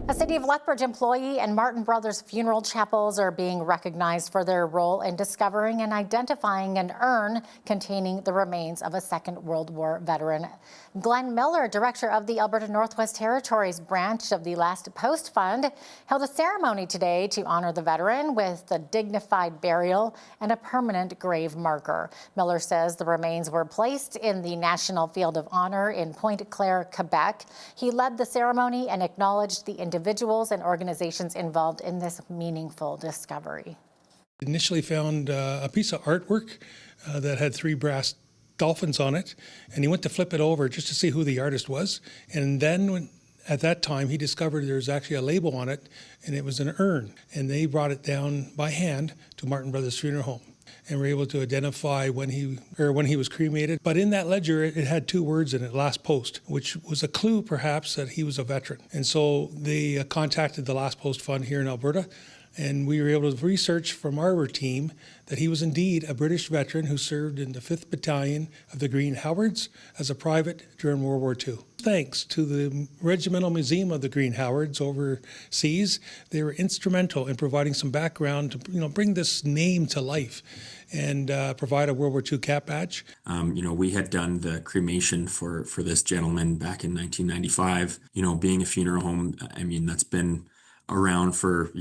A City of Lethbridge employee and Martin Brothers funeral chapels are being recognized for their role in discovering and identifying an urn containing the remains of a Second World War veteran. Glenn Miller, director of the Alberta Northwest Territories branch of the Last Post Fund, held a ceremony today to honor the veteran with a dignified burial and a permanent grave marker. Miller says the remains were placed in the National Field of Honor in Pointe-Claire, Quebec. He led the ceremony and acknowledged the individuals and organizations involved in this meaningful discovery. Initially found a piece of artwork that had 3 brass dolphins on it, and he went to flip it over just to see who the artist was. And then at that time he discovered there was actually a label on it, and it was an urn. And they brought it down by hand to Martin Brothers Funeral Home, and were able to identify when he was cremated. But in that ledger, it had 2 words in it, Last Post, which was a clue perhaps that he was a veteran. And so they contacted the Last Post Fund here in Alberta, and we were able to research from our team that he was indeed a British veteran who served in the 5th Battalion of the Green Howards as a private during World War II. Thanks to the Regimental Museum of the Green Howards overseas, they were instrumental in providing some background to bring this name to life and provide a World War II cap badge. We had done the cremation for this gentleman back in 1995. Being a funeral home, that's been around for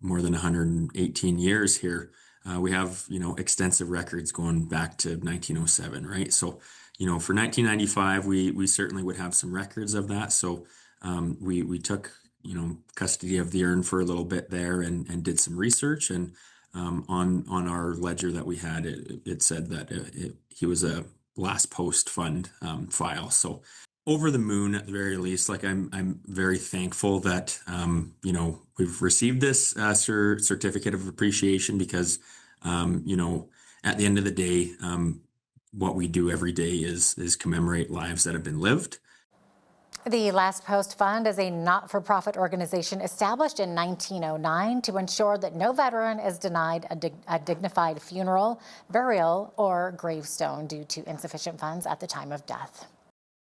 more than 118 years here. We have extensive records going back to 1907, right? So for 1995 we certainly would have some records of that. So we took custody of the urn for a little bit there and did some research, and on our ledger that we had, it said that he was a Last Post Fund file. So over the moon at the very least. I'm very thankful that we've received this certificate of appreciation, because at the end of the day, what we do every day is commemorate lives that have been lived. The Last Post Fund is a not-for-profit organization established in 1909 to ensure that no veteran is denied a dignified funeral, burial, or gravestone due to insufficient funds at the time of death.